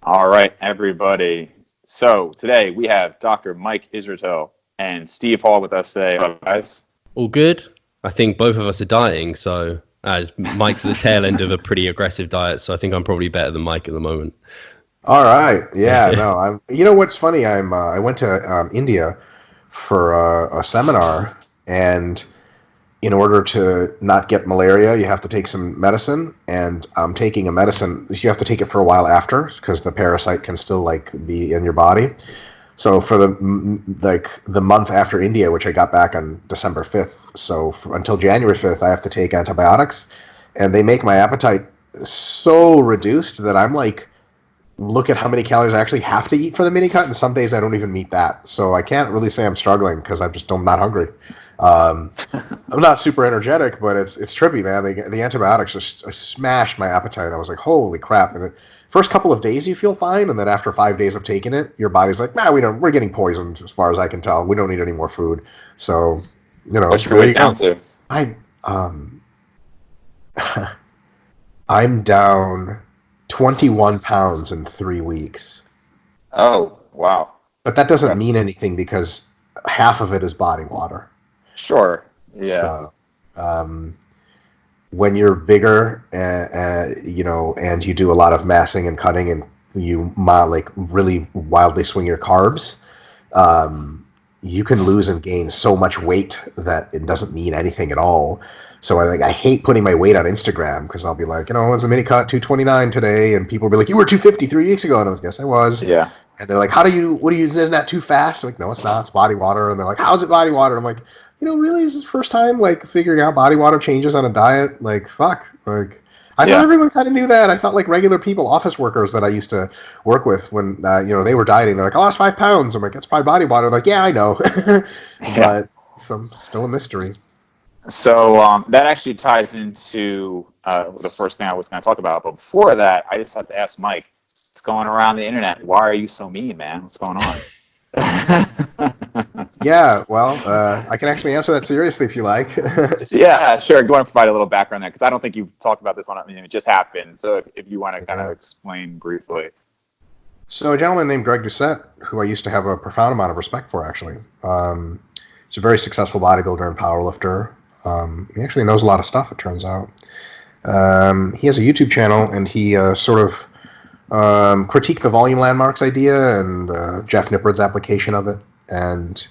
All right, everybody. So today we have Dr. Mike Israetel and Steve Hall with us today, guys. All good. I think both of us are dieting, so Mike's at the tail end of a pretty aggressive diet, so I think I'm probably better than Mike at the moment. All right. Yeah. No. You know what's funny? I went to India for a seminar, and in order to not get malaria, you have to take some medicine, and I'm taking a medicine. You have to take it for a while after, because the parasite can still be in your body. So for the month after India, which I got back on December 5th, so until January 5th, I have to take antibiotics, and they make my appetite so reduced that I'm look at how many calories I actually have to eat for the mini cut, and some days I don't even meet that. So I can't really say I'm struggling because I'm not hungry. I'm not super energetic, but it's trippy, man. The antibiotics just smashed my appetite. I was like, holy crap! And first couple of days you feel fine, and then after 5 days of taking it, your body's like, nah, we're getting poisoned as far as I can tell. We don't need any more food. So, What's your weight down to? I'm down 21 pounds in 3 weeks. Oh, wow. But that doesn't mean anything because half of it is body water. Sure. Yeah. So, when you're bigger, and you do a lot of massing and cutting, and you really wildly swing your carbs, you can lose and gain so much weight that it doesn't mean anything at all. So I hate putting my weight on Instagram because I'll be like, it's a mini cut 229 today, and people will be like, you were 250 3 weeks ago, and I guess I was. Yeah. And they're like, isn't that too fast? I'm like, no, it's not. It's body water. And they're like, how's it body water? I'm like, really, is this the first time figuring out body water changes on a diet? Fuck. I thought everyone kind of knew that. I thought regular people, office workers that I used to work with when they were dieting, they're like, I lost 5 pounds. I'm like, that's probably body water. They're like, yeah, I know. But still a mystery. So that actually ties into the first thing I was going to talk about. But before that, I just have to ask Mike, what's going around the internet? Why are you so mean, man? What's going on? Yeah, well, I can actually answer that seriously if you like. Yeah, sure. Do you want to provide a little background there? Because I don't think you've talked about this it just happened. So if you want to kind of explain briefly. So a gentleman named Greg Doucette, who I used to have a profound amount of respect for, actually. He's a very successful bodybuilder and powerlifter. He actually knows a lot of stuff, it turns out. He has a YouTube channel, and he sort of critiqued the volume landmarks idea and Jeff Nippard's application of it. And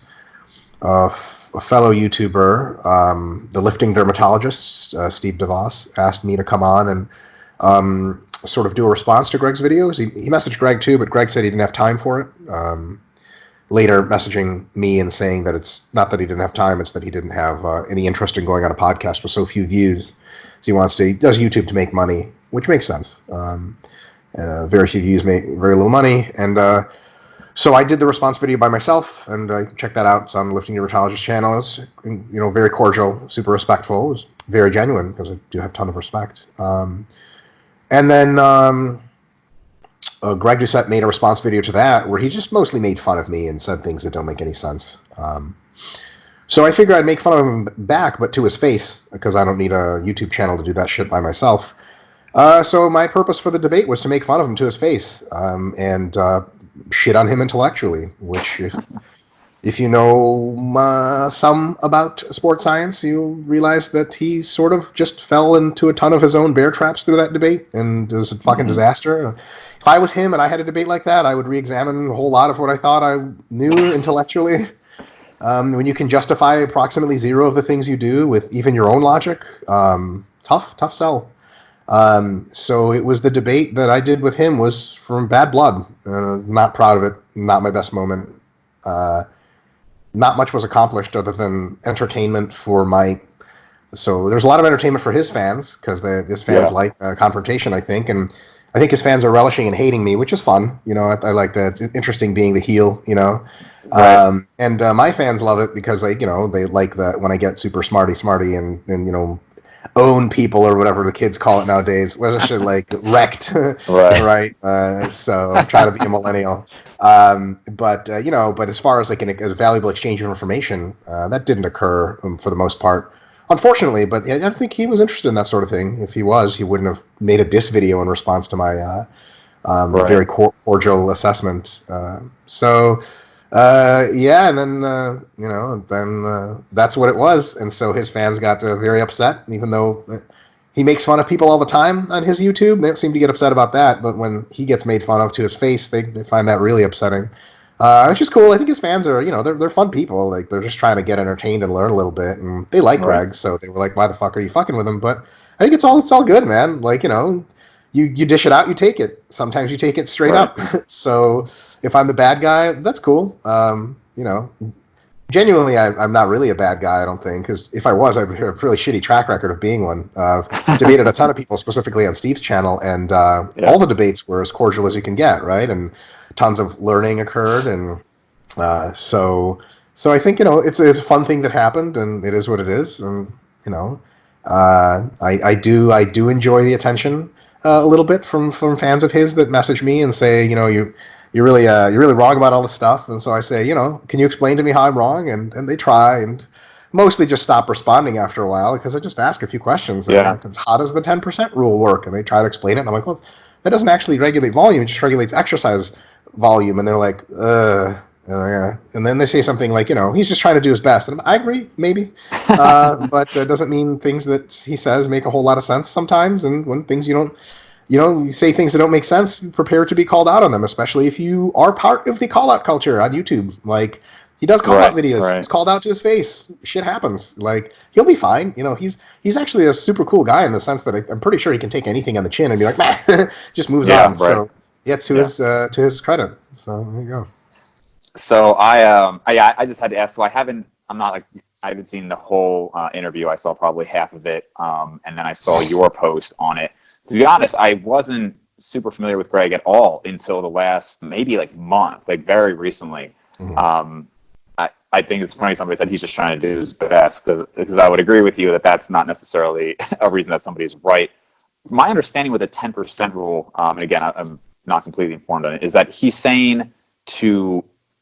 a fellow YouTuber, the lifting dermatologist, Steve DeVos, asked me to come on and sort of do a response to Greg's videos. He messaged Greg too, but Greg said he didn't have time for it. Later messaging me and saying that it's not that he didn't have time, it's that he didn't have any interest in going on a podcast with so few views. So he does YouTube to make money, which makes sense. And very few views make very little money. And so I did the response video by myself, and check that out. It's on the Lifting Dermatologist channel. It's very cordial, super respectful. It was very genuine because I do have a ton of respect. And then Greg Doucette made a response video to that where he just mostly made fun of me and said things that don't make any sense. So I figured I'd make fun of him back, but to his face, because I don't need a YouTube channel to do that shit by myself. So my purpose for the debate was to make fun of him to his face and shit on him intellectually, which if you know some about sports science, you'll realize that he sort of just fell into a ton of his own bear traps through that debate, and it was a fucking disaster. If I was him and I had a debate like that, I would re-examine a whole lot of what I thought I knew intellectually. When you can justify approximately zero of the things you do with even your own logic, tough sell. So it was the debate that I did with him was from bad blood. Not proud of it. Not my best moment. Not much was accomplished other than entertainment for my. So there's a lot of entertainment for his fans because his fans like confrontation, I think, and I think his fans are relishing and hating me, which is fun. I like that. It's interesting being the heel. Right. And my fans love it because they like that when I get super smarty and own people or whatever the kids call it nowadays. Was shit wrecked, right? So I'm trying to be a millennial. But as far as a valuable exchange of information, that didn't occur for the most part, unfortunately. But I don't think he was interested in that sort of thing. If he was, he wouldn't have made a diss video in response to my Right. Very cordial assessment. Yeah, and then that's what it was, and so his fans got very upset, even though he makes fun of people all the time on his YouTube. They don't seem to get upset about that, but when he gets made fun of to his face, they find that really upsetting. Which is cool. I think his fans are, they're fun people. Like, they're just trying to get entertained and learn a little bit, and they like Right. Greg, so they were like, "Why the fuck are you fucking with him?" But I think it's all good, man. Like, you dish it out, you take it. Sometimes you take it straight Right. up. So if I'm the bad guy, that's cool. Genuinely, I'm not really a bad guy, I don't think, because if I was, I'd have a really shitty track record of being one. I've debated a ton of people, specifically on Steve's channel, and Yeah. all the debates were as cordial as you can get, right? And tons of learning occurred, and so I think it's a fun thing that happened, and it is what it is, and I do enjoy the attention a little bit from fans of his that message me and say, you're really wrong about all this stuff. And so I say, can you explain to me how I'm wrong? And they try, and mostly just stop responding after a while, because I just ask a few questions. Yeah. Like, how does the 10% rule work? And they try to explain it, and I'm like, well, that doesn't actually regulate volume; it just regulates exercise volume. And they're like, yeah. And then they say something like, he's just trying to do his best. And I agree, maybe, but that doesn't mean things that he says make a whole lot of sense sometimes. And when things you say things that don't make sense, prepare to be called out on them, especially if you are part of the call-out culture on YouTube. Like, he does call-out videos. Right. He's called out to his face. Shit happens. Like, he'll be fine. He's actually a super cool guy in the sense that I'm pretty sure he can take anything on the chin and be like, nah, just moves on. Right. So, yeah, to his credit. So, there you go. So I just had to ask. So I haven't seen the whole interview. I saw probably half of it, and then I saw your post on it. To be honest, I wasn't super familiar with Greg at all until the last maybe month, very recently. Mm-hmm. I think it's funny somebody said he's just trying to do his best, because I would agree with you that that's not necessarily a reason that somebody's right. My understanding with the 10% rule, and again, I'm not completely informed on it, is that he's saying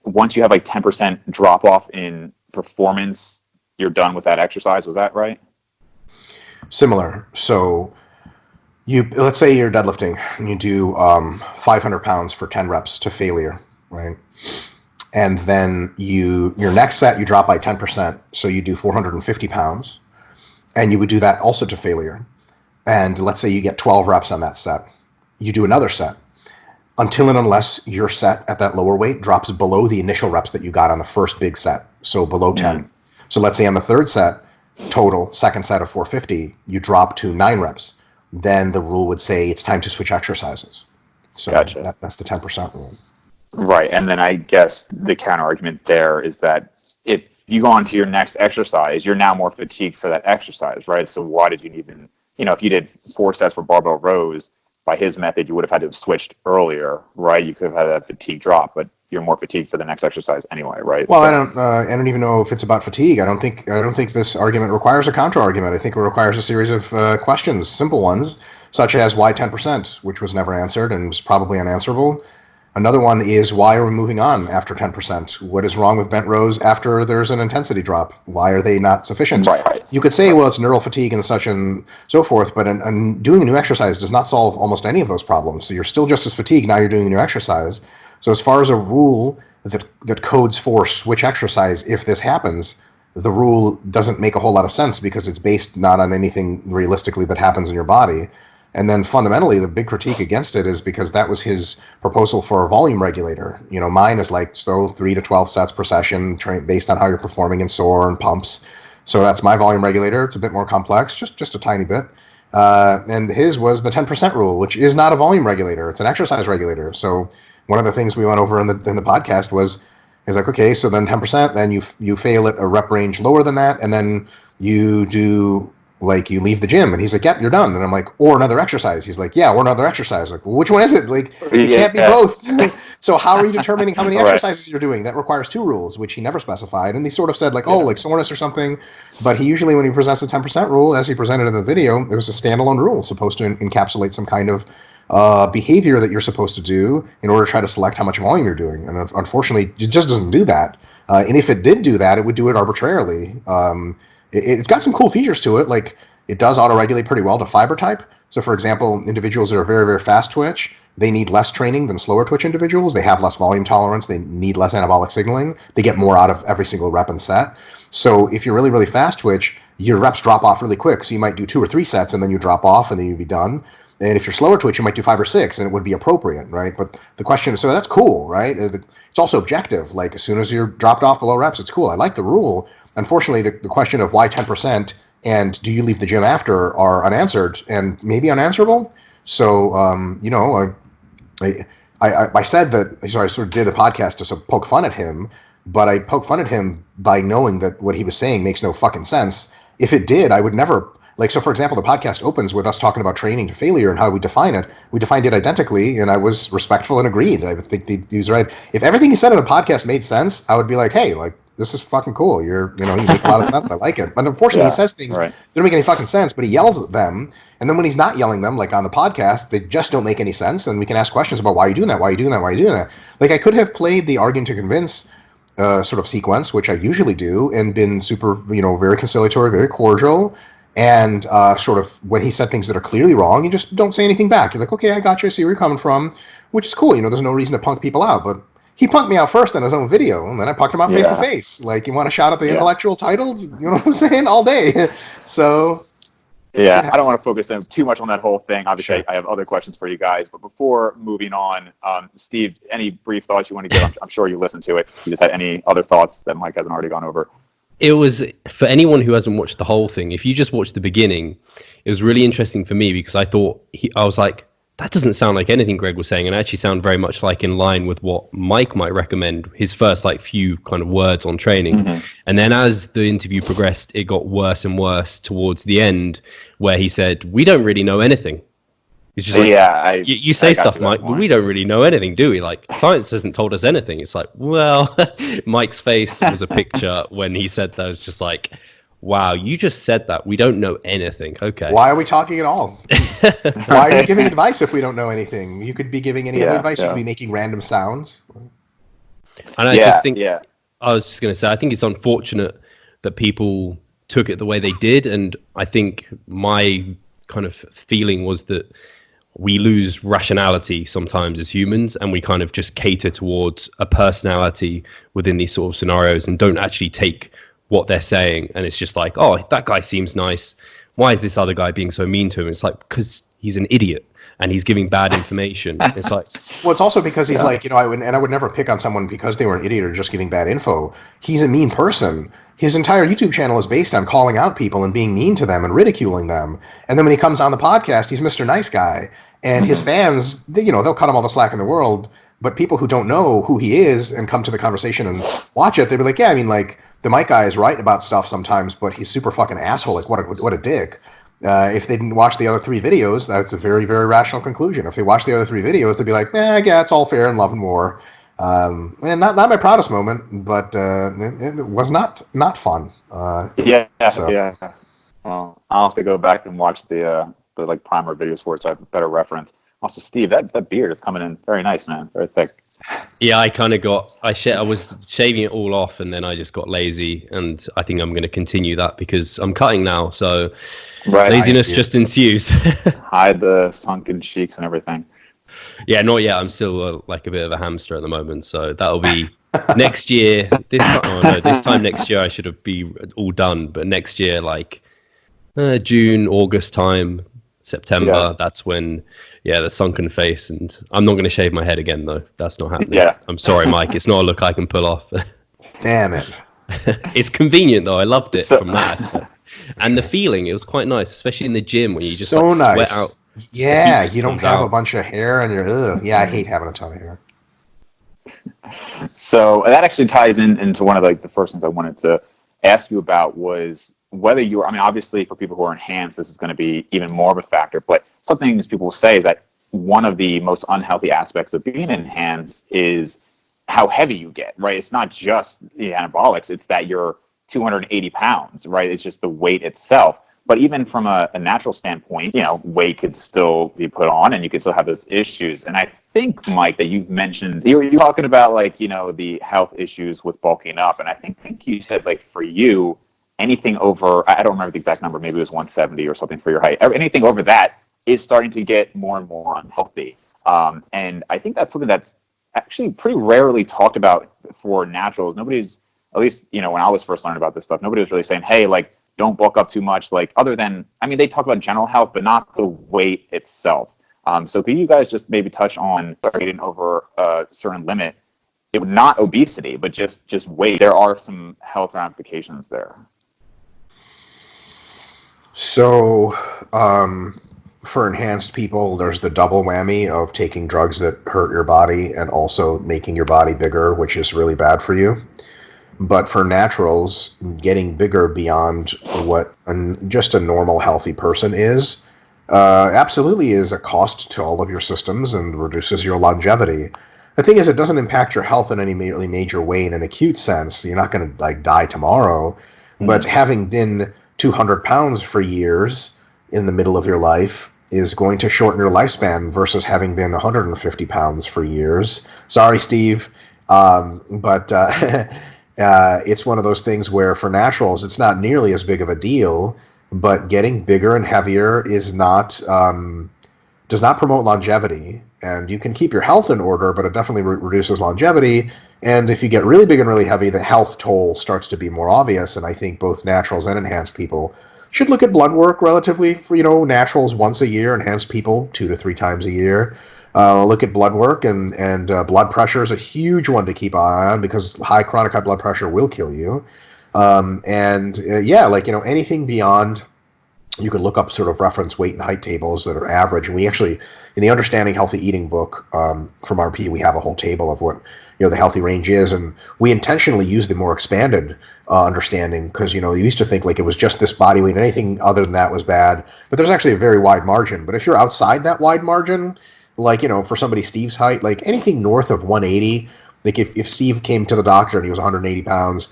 once you have 10% drop off in performance, you're done with that exercise. Was that right? Similar. So let's say you're deadlifting and you do 500 pounds for 10 reps to failure, right? And then your next set, you drop by 10%. So you do 450 pounds, and you would do that also to failure. And let's say you get 12 reps on that set. You do another set, until and unless your set at that lower weight drops below the initial reps that you got on the first big set, so below 10. Mm-hmm. So let's say on the third set, total, second set of 450, you drop to 9 reps. Then the rule would say it's time to switch exercises. So Gotcha. That's the 10% rule. Right, and then I guess the counter argument there is that if you go on to your next exercise, you're now more fatigued for that exercise, right? So why did you even, if you did 4 sets for barbell rows, by his method, you would have had to have switched earlier, right? You could have had that fatigue drop, but you're more fatigued for the next exercise anyway, right? Well, I don't even know if it's about fatigue. I don't think this argument requires a counter argument. I think it requires a series of questions, simple ones, such as why 10%, which was never answered and was probably unanswerable. Another one is, why are we moving on after 10%? What is wrong with bent rows after there's an intensity drop? Why are they not sufficient? Right. You could say, well, it's neural fatigue and such and so forth, but doing a new exercise does not solve almost any of those problems. So you're still just as fatigued, now you're doing a new exercise. So as far as a rule that codes for switch exercise, if this happens, the rule doesn't make a whole lot of sense, because it's based not on anything realistically that happens in your body. And then fundamentally, the big critique against it is because that was his proposal for a volume regulator. Mine is 3 to 12 sets per session, based on how you're performing in sore and pumps. So that's my volume regulator. It's a bit more complex, just a tiny bit. And his was the 10% rule, which is not a volume regulator. It's an exercise regulator. So one of the things we went over in the podcast was, okay, so then 10%, then you fail at a rep range lower than that, and then you do, you leave the gym. And he's like, yep, you're done. And I'm like, or another exercise. He's like, yeah, or another exercise. Well, which one is it? It can't be both. So how are you determining how many exercises you're doing? That requires 2 rules, which he never specified. And he sort of said soreness or something. But he usually, when he presents the 10% rule, as he presented in the video, it was a standalone rule supposed to encapsulate some kind of behavior that you're supposed to do in order to try to select how much volume you're doing. And unfortunately, it just doesn't do that. And if it did do that, it would do it arbitrarily. It's got some cool features to it, it does auto-regulate pretty well to fiber type. So, for example, individuals that are very, very fast twitch, they need less training than slower twitch individuals. They have less volume tolerance. They need less anabolic signaling. They get more out of every single rep and set. So if you're really, really fast twitch, your reps drop off really quick. So you might do 2 or 3 sets and then you drop off and then you'd be done. And if you're slower twitch, you might do 5 or 6 and it would be appropriate, right? But the question is, so that's cool, right? It's also objective. Like as soon as you're dropped off below reps, it's cool. I like the rule. Unfortunately, the question of why 10% and do you leave the gym after are unanswered and maybe unanswerable. So, I said that, so I sort of did a podcast to sort of poke fun at him, but I poke fun at him by knowing that what he was saying makes no fucking sense. If it did, I would never, like, so for example, the podcast opens with us talking about training to failure and how we define it. We defined it identically, and I was respectful and agreed. I think he was right. If everything he said in a podcast made sense, I would be like, hey, like, this is fucking cool. You make a lot of sense. I like it. But unfortunately, he says things that don't make any fucking sense, but he yells at them. And then when he's not yelling them, like on the podcast, they just don't make any sense. And we can ask questions about why are you doing that? Why are you doing that? Why are you doing that? Like I could have played the arguing to convince sort of sequence, which I usually do, and been super, very conciliatory, very cordial. And sort of when he said things that are clearly wrong, you just don't say anything back. You're like, okay, I got you. I see where you're coming from, which is cool. There's no reason to punk people out, but he punked me out first on his own video, and then I punked him out face to face. Like, you want a shot at the intellectual title? You know what I'm saying? All day. So. Yeah, I don't want to focus too much on that whole thing. Obviously, sure. I have other questions for you guys. But before moving on, Steve, any brief thoughts you want to give? I'm sure you listened to it. You just had any other thoughts that Mike hasn't already gone over? It was, for anyone who hasn't watched the whole thing, if you just watched the beginning, it was really interesting for me because I thought, I was like, that doesn't sound like anything Greg was saying, and actually sound very much like in line with what Mike might recommend, his first few kind of words on training. Mm-hmm. And then as the interview progressed, it got worse and worse towards the end, where he said, we don't really know anything. It's just like, you say stuff, Mike, but we don't really know anything, do we? Like, science hasn't told us anything. It's like, well, Mike's face was a picture when he said that. It was just like, wow, you just said that. We don't know anything. Okay. Why are we talking at all? Why are you giving advice if we don't know anything? You could be giving any other advice. You could be making random sounds. And I just think, I was just going to say, I think it's unfortunate that people took it the way they did. And I think my kind of feeling was that we lose rationality sometimes as humans, and we kind of just cater towards a personality within these sort of scenarios and don't actually take what they're saying. And it's just like, oh, that guy seems nice. Why is this other guy being so mean to him? It's like, because he's an idiot and he's giving bad information. It's like, well, it's also because he's like, I would never pick on someone because they were an idiot or just giving bad info. He's a mean person. His entire YouTube channel is based on calling out people and being mean to them and ridiculing them. And then when he comes on the podcast, he's Mr. Nice Guy. And his fans, they'll cut him all the slack in the world. But people who don't know who he is and come to the conversation and watch it, they'll be like, yeah, I mean, like, the Mike guy is right about stuff sometimes, but he's super fucking asshole. Like, what a dick. If they didn't watch the other 3 videos, that's a very, very rational conclusion. If they watch the other 3 videos, they'd be like, yeah, it's all fair and love and war. And not my proudest moment, but it was not fun. Yeah. Well, I'll have to go back and watch the primer videos for it, so I have a better reference. Also, Steve, that beard is coming in very nice, man. Very thick. Yeah, I kind of I was shaving it all off, and then I just got lazy, and I think I'm going to continue that because I'm cutting now, so laziness just ensues. Hide the sunken cheeks and everything. Yeah, not yet. I'm still like a bit of a hamster at the moment, so that'll be next year. This time next year I should be all done, but next year, like June, August time, September, that's when, the sunken face, and I'm not going to shave my head again, though. That's not happening. Yeah. I'm sorry, Mike. It's not a look I can pull off. Damn it. It's convenient, though. I loved it from that aspect. And the feeling, it was quite nice, especially in the gym when you just sweat out. Yeah, you don't have a bunch of hair on your... Yeah, I hate having a ton of hair. So that actually ties into one of the first things I wanted to ask you about was whether you're, obviously for people who are enhanced, this is going to be even more of a factor, but some things people will say is that one of the most unhealthy aspects of being enhanced is how heavy you get, right? It's not just the anabolics, it's that you're 280 pounds, right? It's just the weight itself. But even from a natural standpoint, weight could still be put on and you could still have those issues. And I think, Mike, that you've mentioned, you were talking about the health issues with bulking up. And I think you said for you, anything over, I don't remember the exact number, maybe it was 170 or something for your height. Anything over that is starting to get more and more unhealthy. And I think that's something that's actually pretty rarely talked about for naturals. Nobody's, at least, when I was first learning about this stuff, nobody was really saying, hey, like, don't bulk up too much. Like, other than, I mean, they talk about general health, but not the weight itself. So could you guys just maybe touch on eating over a certain limit? It was not obesity, but just weight. There are some health ramifications there. So, for enhanced people, there's the double whammy of taking drugs that hurt your body and also making your body bigger, which is really bad for you. But for naturals, getting bigger beyond what just a normal healthy person is, absolutely is a cost to all of your systems and reduces your longevity. The thing is, it doesn't impact your health in any really major way in an acute sense. You're not going to like die tomorrow. Mm-hmm. But having been 200 pounds for years in the middle of your life is going to shorten your lifespan versus having been 150 pounds for years. Sorry, Steve. But it's one of those things where for naturals, it's not nearly as big of a deal, but getting bigger and heavier is not, does not promote longevity. And you can keep your health in order, but it definitely reduces longevity. And if you get really big and really heavy, the health toll starts to be more obvious. And I think both naturals and enhanced people should look at blood work relatively for, naturals once a year, enhanced people 2 to 3 times a year. Look at blood work, and blood pressure is a huge one to keep an eye on because chronic high blood pressure will kill you. Anything beyond, you can look up sort of reference weight and height tables that are average. And we actually, in the Understanding Healthy Eating book from RP, we have a whole table of what the healthy range is, and we intentionally use the more expanded understanding because you used to think like it was just this body weight, and anything other than that was bad. But there's actually a very wide margin. But if you're outside that wide margin, like for somebody Steve's height, like anything north of 180, like if Steve came to the doctor and he was 180 pounds.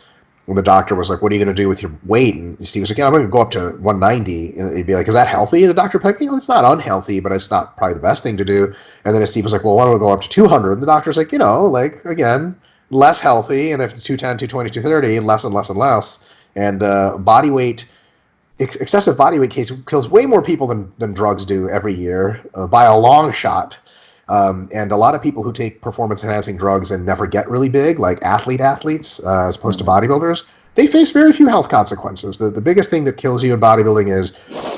When the doctor was like, what are you going to do with your weight? And Steve was like, I'm going to go up to 190. And he'd be like, is that healthy? And the doctor would be like, it's not unhealthy, but it's not probably the best thing to do. And then Steve was like, well, why don't we go up to 200? And the doctor's like, again, less healthy. And if 210, 220, 230, less and less and less. And body weight, excessive body weight kills way more people than drugs do every year by a long shot. And a lot of people who take performance-enhancing drugs and never get really big, like athletes, as opposed to bodybuilders, they face very few health consequences. The biggest thing that kills you in bodybuilding is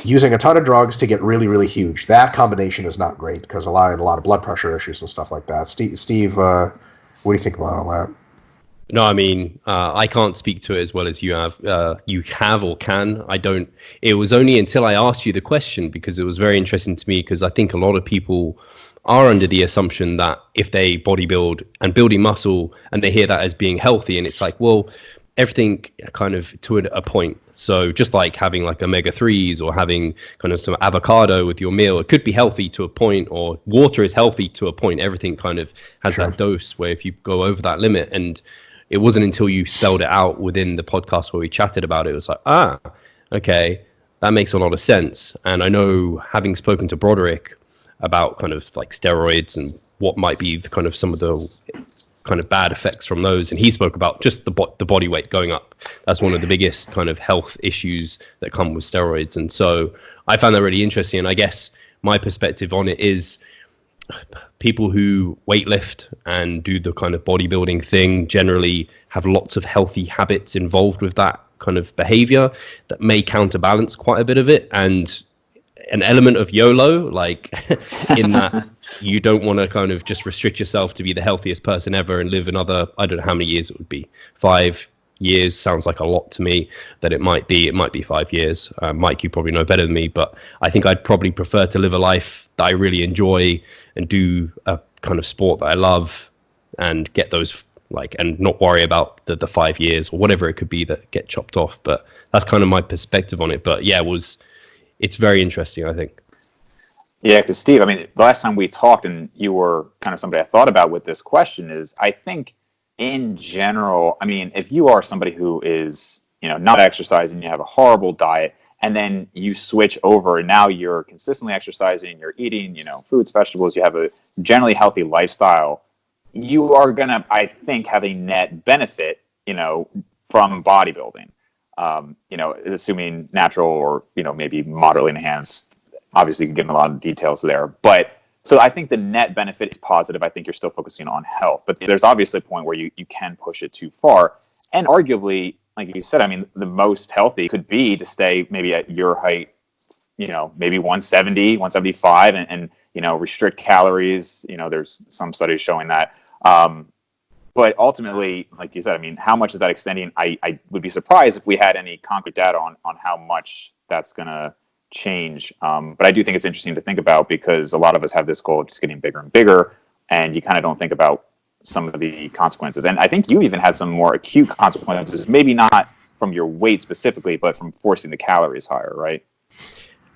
using a ton of drugs to get really, really huge. That combination is not great because a lot of blood pressure issues and stuff like that. Steve, what do you think about all that? No, I mean, I can't speak to it as well as you have. You have or can. I don't. It was only until I asked you the question because it was very interesting to me because I think a lot of people are under the assumption that if they bodybuild and building muscle and they hear that as being healthy, and it's like, well, everything kind of to a point. So just like having like omega-3s or having kind of some avocado with your meal, it could be healthy to a point, or water is healthy to a point. Everything kind of has that dose where if you go over that limit, and it wasn't until you spelled it out within the podcast where we chatted about it, it was like, okay, that makes a lot of sense. And I know, having spoken to Broderick about kind of like steroids and what might be the kind of some of the kind of bad effects from those, and he spoke about just the body weight going up. That's one of the biggest kind of health issues that come with steroids. And so I found that really interesting. And I guess my perspective on it is people who weightlift and do the kind of bodybuilding thing generally have lots of healthy habits involved with that kind of behavior that may counterbalance quite a bit of it, and an element of YOLO, like in that you don't want to kind of just restrict yourself to be the healthiest person ever and live another, I don't know how many years it would be. 5 years sounds like a lot to me. That it might be 5 years. Mike, you probably know better than me, but I think I'd probably prefer to live a life that I really enjoy and do a kind of sport that I love and get those and not worry about the 5 years or whatever it could be that get chopped off. But that's kind of my perspective on it. But yeah, it's very interesting, I think. Yeah, because Steve, I mean, the last time we talked and you were kind of somebody I thought about with this question is, I think in general, I mean, if you are somebody who is, not exercising, you have a horrible diet, and then you switch over and now you're consistently exercising, you're eating, fruits, vegetables, you have a generally healthy lifestyle, you are going to, I think, have a net benefit, from bodybuilding. Assuming natural or, maybe moderately enhanced, obviously you can give them a lot of details there. But So I think the net benefit is positive. I think you're still focusing on health, but there's obviously a point where you can push it too far. And arguably, like you said, I mean, the most healthy could be to stay maybe at your height, maybe 170, 175, and restrict calories. There's some studies showing that. But ultimately, like you said, I mean, how much is that extending? I would be surprised if we had any concrete data on how much that's going to change. But I do think it's interesting to think about, because a lot of us have this goal of just getting bigger and bigger, and you kind of don't think about some of the consequences. And I think you even had some more acute consequences, maybe not from your weight specifically, but from forcing the calories higher, right?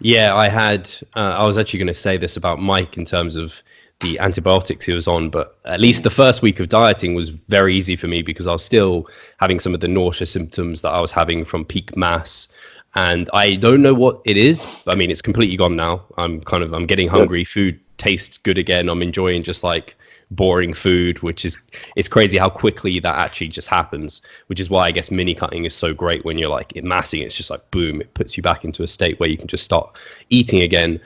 Yeah, I was actually going to say this about Mike in terms of the antibiotics he was on, but at least the first week of dieting was very easy for me because I was still having some of the nausea symptoms that I was having from peak mass. And I don't know what it is. I mean, it's completely gone now. I'm getting hungry. Food tastes good again. I'm enjoying just like boring food, it's crazy how quickly that actually just happens, which is why I guess mini cutting is so great. When you're like massing, it's just like boom, it puts you back into a state where you can just start eating again.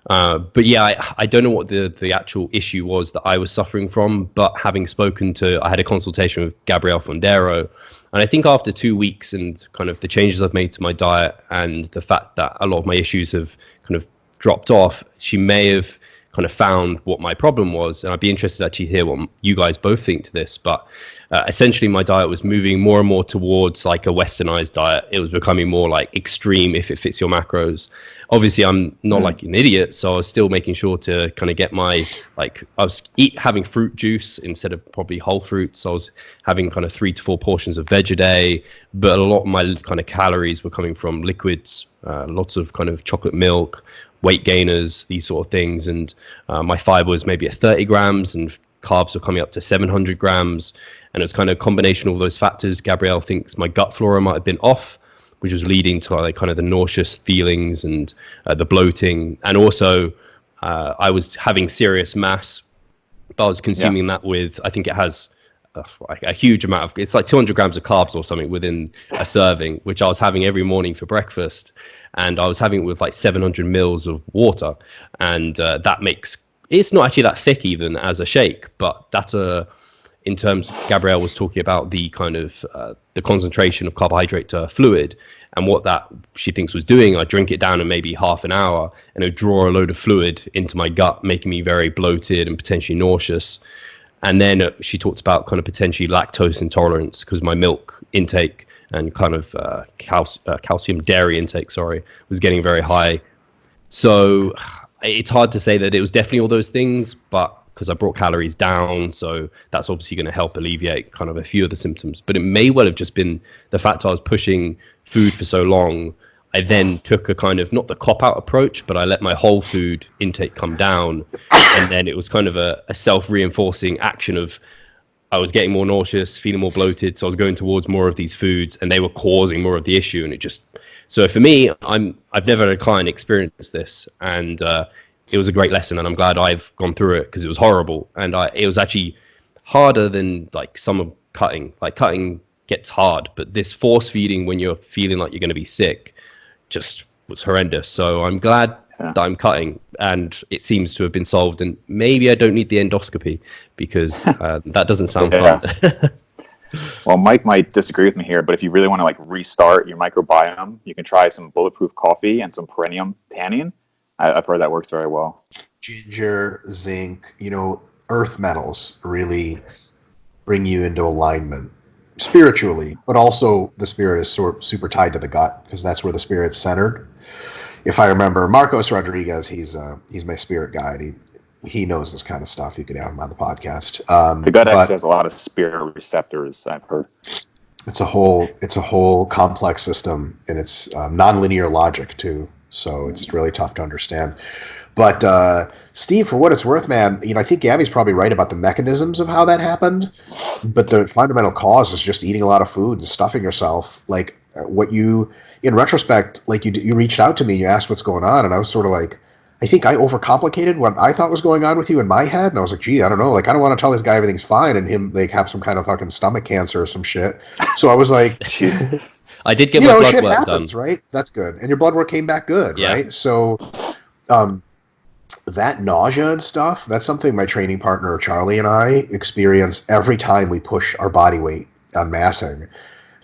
But yeah, I don't know what the actual issue was that I was suffering from, but I had a consultation with Gabrielle Fondero, and I think after 2 weeks and kind of the changes I've made to my diet and the fact that a lot of my issues have kind of dropped off, she may have kind of found what my problem was. And I'd be interested to actually hear what you guys both think to this. But essentially my diet was moving more and more towards like a westernized diet. It was becoming more like extreme if it fits your macros. Obviously I'm not like an idiot, so I was still making sure to kind of get my, like, I was having fruit juice instead of probably whole fruits. So I was having kind of 3 to 4 portions of veg a day, but a lot of my kind of calories were coming from liquids, lots of kind of chocolate milk, weight gainers, these sort of things. And my fiber was maybe at 30 grams and carbs were coming up to 700 grams. And it was kind of a combination of all those factors. Gabrielle thinks my gut flora might have been off, which was leading to like kind of the nauseous feelings and the bloating. And also I was having serious mass, but I was consuming that with, I think it has a huge amount of, it's like 200 grams of carbs or something within a serving, which I was having every morning for breakfast. And I was having it with like 700 mils of water. And that makes, it's not actually that thick even as a shake, but that's in terms, Gabrielle was talking about the kind of the concentration of carbohydrate to fluid, and what that she thinks was doing. I drink it down in maybe half an hour and it would draw a load of fluid into my gut, making me very bloated and potentially nauseous. And then she talked about kind of potentially lactose intolerance because my milk intake and kind of calcium dairy intake, was getting very high. So it's hard to say that it was definitely all those things, but because I brought calories down, so that's obviously going to help alleviate kind of a few of the symptoms. But it may well have just been the fact I was pushing food for so long. I then took a kind of, not the cop-out approach, but I let my whole food intake come down. And then it was kind of a self-reinforcing action of, I was getting more nauseous, feeling more bloated, so I was going towards more of these foods, and they were causing more of the issue. And it just, so for me, I've never had a client experience this, and it was a great lesson, and I'm glad I've gone through it because it was horrible, and it was actually harder than like some cutting. Like cutting gets hard, but this force feeding when you're feeling like you're going to be sick just was horrendous. So I'm glad that I'm cutting, and it seems to have been solved, and maybe I don't need the endoscopy because that doesn't sound fun. Well, Mike might disagree with me here, but if you really want to like restart your microbiome, you can try some bulletproof coffee and some perennium tannin. I've heard that works very well. Ginger, zinc, earth metals really bring you into alignment spiritually, but also the spirit is super tied to the gut because that's where the spirit's centered. If I remember, Marcos Rodriguez, he's my spirit guide. He knows this kind of stuff. You could have him on the podcast. The gut actually has a lot of spirit receptors, I've heard. It's a whole complex system, and it's nonlinear logic too. So it's really tough to understand. But Steve, for what it's worth, man, I think Gabby's probably right about the mechanisms of how that happened. But the fundamental cause is just eating a lot of food and stuffing yourself. Like in retrospect, like you reached out to me, you asked what's going on, and I was sort of like, I think I overcomplicated what I thought was going on with you in my head. And I was like, gee, I don't know. Like, I don't want to tell this guy everything's fine and him like have some kind of fucking stomach cancer or some shit. So I was like, I did get my blood shit work happens, done. Right? That's good. And your blood work came back good, right? So, that nausea and stuff, that's something my training partner Charlie and I experience every time we push our body weight on massing.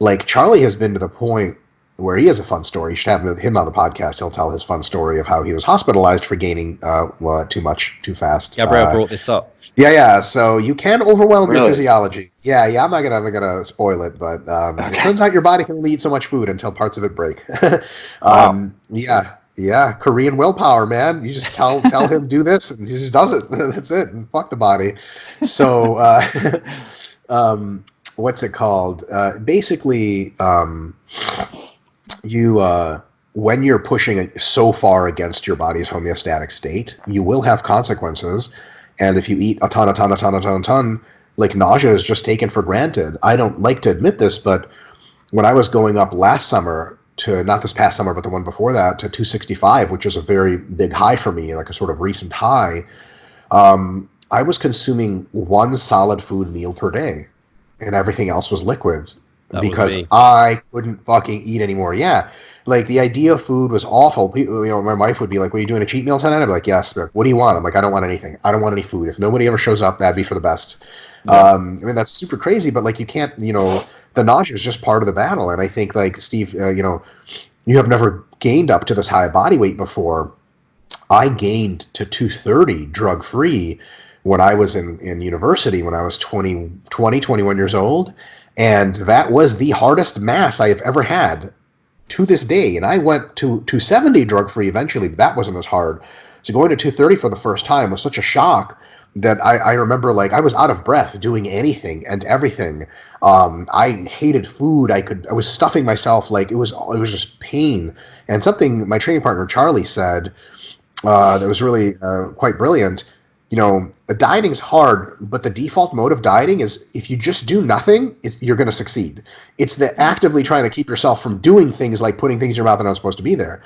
Like, Charlie has been to the point where he has a fun story. You should have him on the podcast. He'll tell his fun story of how he was hospitalized for gaining too much too fast. Gabriel brought this up. Yeah. So you can overwhelm your Really? physiology. Yeah. I'm not gonna spoil it, but it turns out your body can only eat so much food until parts of it break. Wow. Yeah. Korean willpower, man. You just tell him do this, and he just does it. That's it. And fuck the body. So, what's it called? Basically, you when you're pushing it so far against your body's homeostatic state, you will have consequences. And if you eat a ton, like, nausea is just taken for granted. I don't like to admit this, but when I was going up last summer to, not this past summer, but the one before that, to 265, which is a very big high for me, like a sort of recent high, I was consuming one solid food meal per day, and everything else was liquid because I couldn't fucking eat anymore. Yeah. Like, the idea of food was awful. People, my wife would be like, "What are you doing, a cheat meal tonight?" I'd be like, "Yes." Like, "What do you want?" I'm like, "I don't want anything. I don't want any food. If nobody ever shows up, that'd be for the best." Yeah. I mean, that's super crazy, but like, you can't, the nausea is just part of the battle. And I think, like, Steve, you have never gained up to this high body weight before. I gained to 230 drug free when I was in university, when I was 21 years old. And that was the hardest mass I have ever had to this day. And I went to 270 drug free eventually, but that wasn't as hard. So going to 230 for the first time was such a shock that I remember, like, I was out of breath doing anything and everything. I hated food. I was stuffing myself. Like, it was just pain. And something my training partner Charlie said that was really quite brilliant. Dieting's hard, but the default mode of dieting is, if you just do nothing, you're going to succeed. It's the actively trying to keep yourself from doing things, like putting things in your mouth that aren't supposed to be there.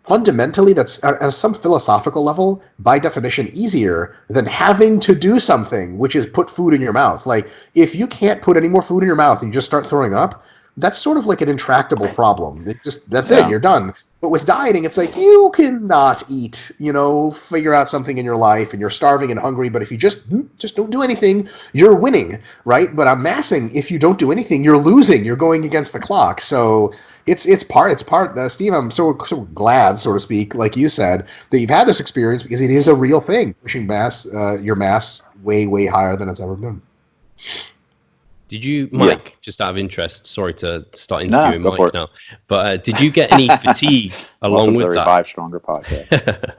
Fundamentally, that's at some philosophical level, by definition, easier than having to do something, which is put food in your mouth. Like, if you can't put any more food in your mouth and you just start throwing up, that's sort of like an intractable problem. That's it, you're done. But with dieting, it's like, you cannot eat, figure out something in your life, and you're starving and hungry, but if you just don't do anything, you're winning, right? But I'm massing, if you don't do anything, you're losing. You're going against the clock. So it's part. Steve, I'm so glad, so to speak, like you said, that you've had this experience, because it is a real thing, pushing your mass way, way higher than it's ever been. Did you, Mike, just out of interest, sorry to start interviewing Mike now, but did you get any fatigue along with that? Revive Stronger podcast.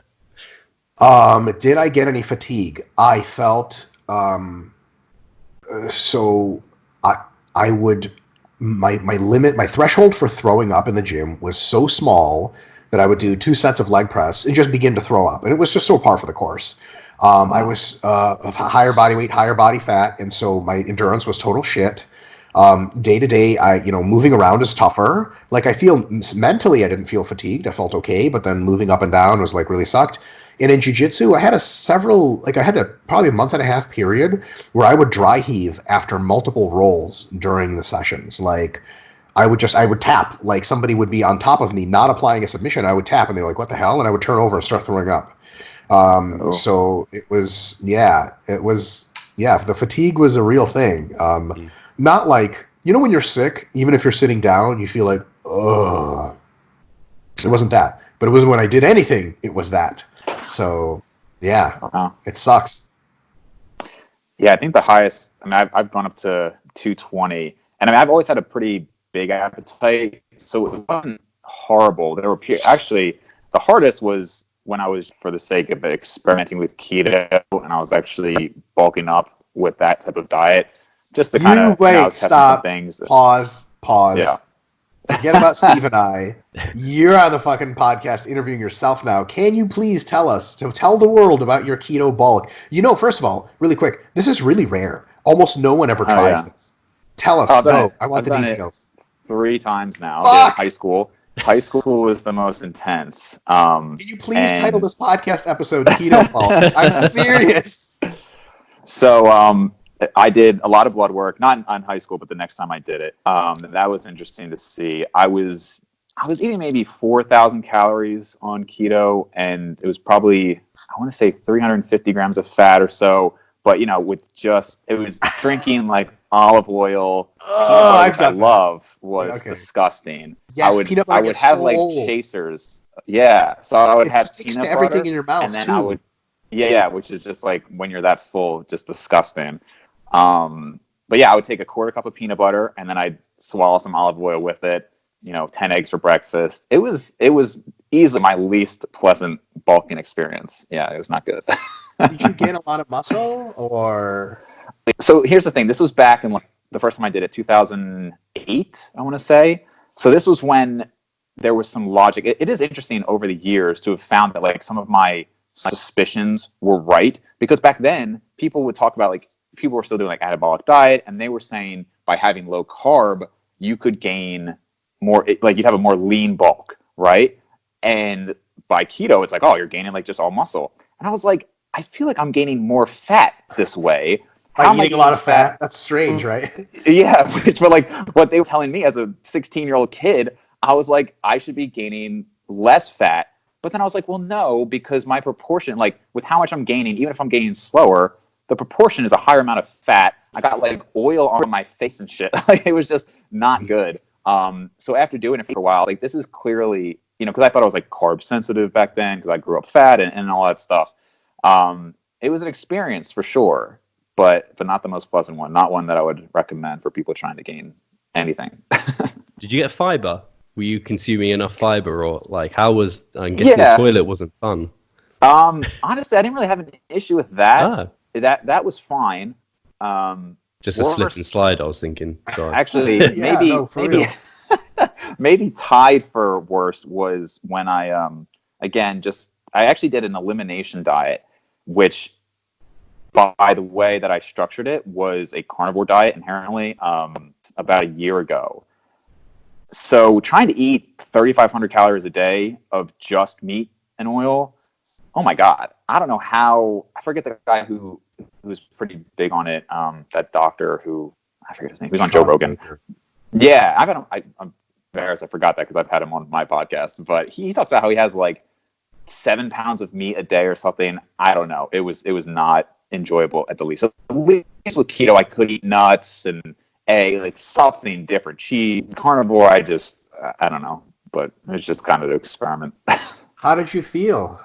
Did I get any fatigue? I felt, so I would, my limit, my threshold for throwing up in the gym was so small that I would do 2 sets of leg press and just begin to throw up. And it was just so par for the course. I was of higher body weight, higher body fat, and so my endurance was total shit. Day to day, moving around is tougher. Like, I feel mentally, I didn't feel fatigued. I felt okay, but then moving up and down was like really sucked. And in jiu-jitsu, I had probably a month and a half period where I would dry heave after multiple rolls during the sessions. Like, I would tap, like somebody would be on top of me, not applying a submission. I would tap, and they're like, "What the hell?" And I would turn over and start throwing up. So the fatigue was a real thing. Not like, when you're sick, even if you're sitting down, you feel like, ugh. It wasn't that, but it was when I did anything, it was that. So yeah, It sucks. Yeah, I think the highest, I've gone up to 220, and I've always had a pretty big appetite, so it wasn't horrible. There were actually, the hardest was when I was, for the sake of experimenting with keto, and I was actually bulking up with that type of diet, just to kind of test some things. Pause. Yeah. Forget about Steve and I. You're on the fucking podcast interviewing yourself now. Can you please tell the world about your keto bulk? First of all, really quick, this is really rare. Almost no one ever tries this. Tell us. I want the details. 3 times now. Yeah, high school. High school was the most intense. Can you please title this podcast episode Keto Bulk? I'm serious. So I did a lot of blood work, not in high school, but the next time I did it. That was interesting to see. I was I was eating maybe 4,000 calories on keto, and it was probably, I want to say 350 grams of fat or so. But, you know, with just, it was drinking like olive oil, peanut butter, I've which I done that. love, was Okay. disgusting. Yes, peanut butter I would gets have so like old. chasers. Yeah. So I would It have sticks to peanut everything butter, in your and mouth then too. I would, yeah, which is just like when you're that full, just disgusting. But yeah, I would take a quarter cup of peanut butter, and then I'd swallow some olive oil with it. You know, 10 eggs for breakfast. It was easily my least pleasant bulking experience. Yeah, it was not good. Did you gain a lot of muscle, or? So here's the thing. This was back in like the first time I did it, 2008, I want to say. So this was when there was some logic. It is interesting over the years to have found that like some of my suspicions were right, because back then people would talk about like people were still doing like anabolic diet, and they were saying by having low carb you could gain more, like you'd have a more lean bulk, right? And by keto it's like, oh, you're gaining like just all muscle. And I was like, I feel like I'm gaining more fat this way. By eating a lot of fat? That's strange, right? Yeah, but like what they were telling me as a 16-year-old kid, I was like, I should be gaining less fat. But then I was like, well, no, because my proportion, like with how much I'm gaining, even if I'm gaining slower, the proportion is a higher amount of fat. I got like oil on my face and shit. Like it was just not good. So after doing it for a while, like this is clearly, you know, because I thought I was like carb sensitive back then because I grew up fat and all that stuff. It was an experience for sure, but not the most pleasant one. Not one that I would recommend for people trying to gain anything. Did you get fiber? Were you consuming enough fiber, or like how was? I'm guessing the toilet wasn't fun. Honestly, I didn't really have an issue with that. Ah. That was fine. Just a slip and slide, I was thinking. Sorry. Actually, Yeah, no, for real. maybe tied for worst was when I again just I actually did an elimination diet, which by the way that I structured it was a carnivore diet inherently about a year ago. So trying to eat 3,500 calories a day of just meat and oil, oh my God. I don't know how, I forget the guy who was pretty big on it, that doctor who, I forget his name, he was on Joe Rogan. Yeah, I'm embarrassed I forgot that because I've had him on my podcast, but he talks about how he has like 7 pounds of meat a day or something. I don't know. It was not enjoyable at the least. At least with keto, I could eat nuts and egg, like something different. Cheese, carnivore, I don't know. But it's just kind of an experiment. How did you feel?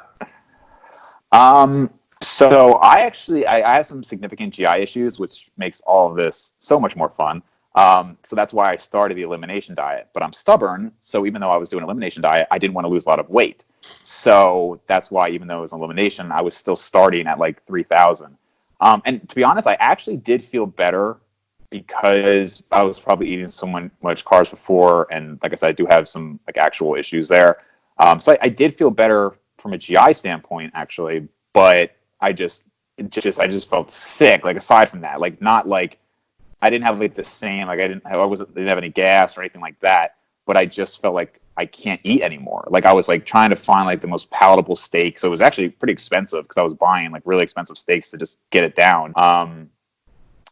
So I have some significant GI issues, which makes all of this so much more fun. So that's why I started the elimination diet. But I'm stubborn, so even though I was doing an elimination diet, I didn't want to lose a lot of weight. So that's why, even though it was an elimination, I was still starting at like 3,000. And to be honest, I actually did feel better because I was probably eating so much carbs before, and like I said, I do have some like actual issues there. So I did feel better from a GI standpoint, actually, but I just felt sick. Like aside from that, like not like I didn't have like the same, like didn't have any gas or anything like that, but I just felt like I can't eat anymore. Like I was like trying to find like the most palatable steak. So it was actually pretty expensive because I was buying like really expensive steaks to just get it down.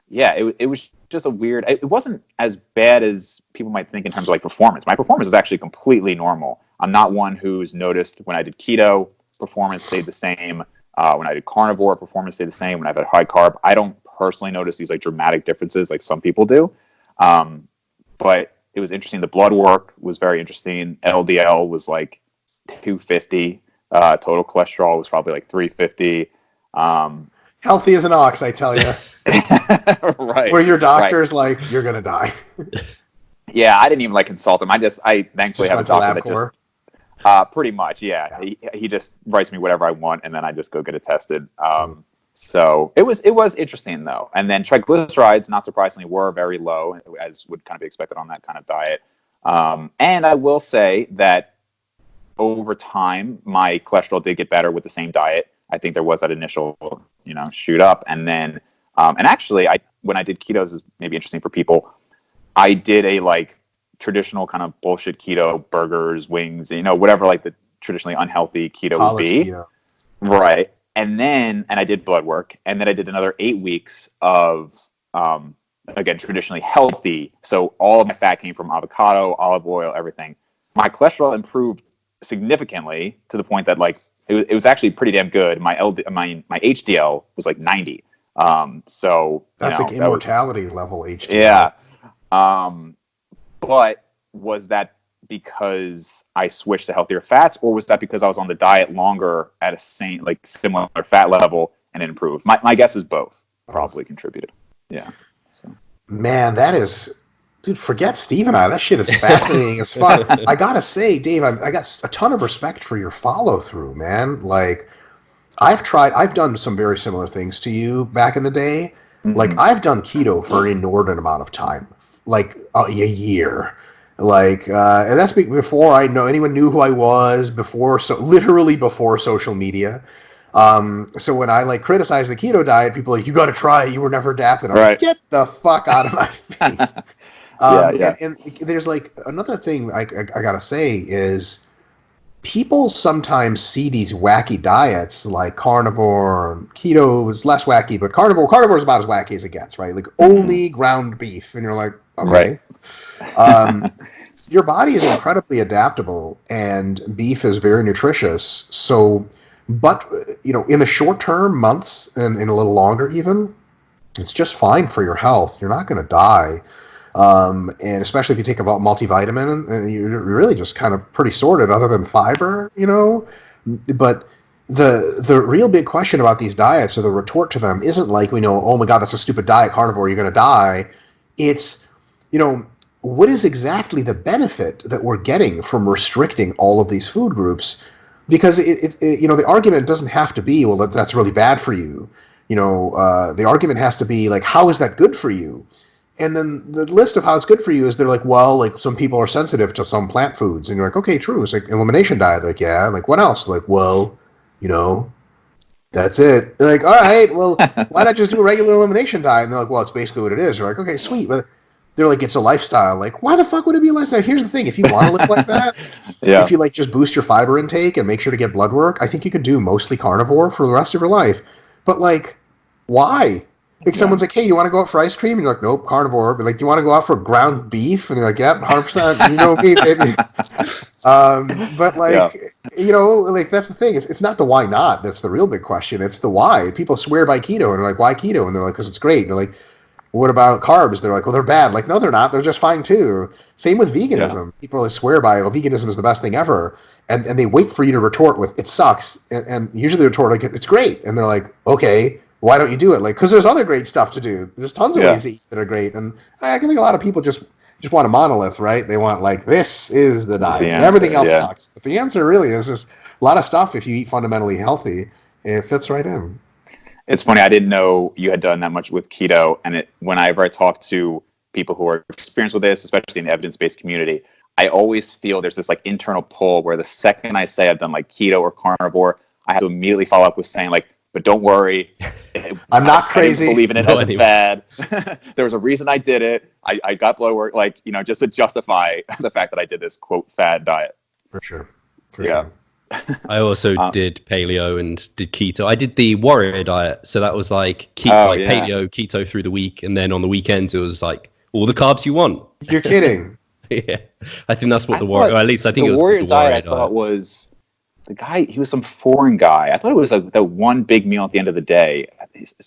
Yeah, it was just a weird, it wasn't as bad as people might think in terms of like performance. My performance is actually completely normal. I'm not one who's noticed when I did keto, performance stayed the same. When I did carnivore, performance stayed the same. When I've had high carb, I don't personally notice these like dramatic differences like some people do. But it was interesting. The blood work was very interesting. LDL was like 250. Total cholesterol was probably like 350. Healthy as an ox, I tell you. Right. Where your doctor's like, you're gonna die. Yeah, I didn't even like consult him. I thankfully have a doctor that just pretty much, yeah. He just writes me whatever I want, and then I just go get it tested. So it was interesting though. And then triglycerides, not surprisingly, were very low, as would kind of be expected on that kind of diet. And I will say that over time, my cholesterol did get better with the same diet. I think there was that initial, shoot up, and then, and actually, when I did keto, this is maybe interesting for people. I did a like traditional kind of bullshit keto, burgers, wings, whatever like the traditionally unhealthy keto College would be. keto. Right. And I did blood work, and then I did another 8 weeks of, again, traditionally healthy. So all of my fat came from avocado, olive oil, everything. my cholesterol improved significantly to the point that like it was actually pretty damn good. My HDL was like 90. So That's like immortality level HDL. Yeah. But was that because I switched to healthier fats, or was that because I was on the diet longer at a similar fat level and it improved? My guess is both probably contributed. Yeah. So. Man, that is, dude, forget Steve and I. That shit is fascinating as fuck. I gotta say, Dave, I got a ton of respect for your follow through, man. Like, I've done some very similar things to you back in the day. Mm-hmm. Like, I've done keto for an inordinate amount of time, like a year. Like, and that's before anyone knew who I was, literally before social media. So when I like criticize the keto diet, people are like, you got to try it. You were never adapted. I'm like, get the fuck out of my face. And there's like another thing I gotta say is people sometimes see these wacky diets like carnivore. Keto is less wacky, but carnivore is about as wacky as it gets, right? Like only ground beef, and you're like, okay. Right. Your body is incredibly adaptable, and beef is very nutritious. So, but in the short term, months, and in a little longer even, it's just fine for your health. You're not going to die. And especially if you take a multivitamin, and you're really just kind of pretty sorted other than fiber, But the real big question about these diets, or the retort to them, isn't like, oh my God, that's a stupid diet, carnivore, you're going to die. It's, what is exactly the benefit that we're getting from restricting all of these food groups? Because the argument doesn't have to be, well, that's really bad for you. The argument has to be like, how is that good for you? And then the list of how it's good for you is they're like, well, like some people are sensitive to some plant foods. And you're like, okay, true. It's like elimination diet. They're like, yeah. Like, what else? Like, well, that's it. They're like, all right, well, why not just do a regular elimination diet? And they're like, well, it's basically what it is. You're like, okay, sweet. But they're like, it's a lifestyle. Like, why the fuck would it be a lifestyle? Here's the thing. If you want to live like that, if you like just boost your fiber intake and make sure to get blood work, I think you could do mostly carnivore for the rest of your life. But like, why? Like someone's like, hey, you want to go out for ice cream? And you're like, nope, carnivore. But like, you want to go out for ground beef? And they're like, yep, 100%. You know me, baby. But like, like that's the thing. It's not the why not. That's the real big question. It's the why. People swear by keto and they're like, why keto? And they're like, because it's great. And they're like, what about carbs? They're like, well, they're bad. Like, no, they're not. They're just fine too. Same with veganism. Yeah. People really swear by, well, veganism is the best thing ever. And they wait for you to retort with, it sucks. And usually they retort like, it's great. And they're like, okay, why don't you do it? Like, because there's other great stuff to do. There's tons of ways to eat that are great. And I think a lot of people just want a monolith, right? They want like, this is the diet. And everything else sucks. But the answer really is just a lot of stuff. If you eat fundamentally healthy, it fits right in. It's funny. I didn't know you had done that much with keto. And whenever I talk to people who are experienced with this, especially in the evidence-based community, I always feel there's this like internal pull where the second I say I've done like keto or carnivore, I have to immediately follow up with saying like, but don't worry, I'm not crazy. I didn't believe in it as a fad. There was a reason I did it. I got blood work, like, just to justify the fact that I did this quote fad diet. For sure. Sure. I also did paleo and did keto. I did the warrior diet, so that was like paleo, keto through the week, and then on the weekends it was like all the carbs you want. You're kidding? Yeah, I think that's what the warrior. Or at least I think it was warrior the warrior diet. I thought was the guy. He was some foreign guy. I thought it was like the one big meal at the end of the day.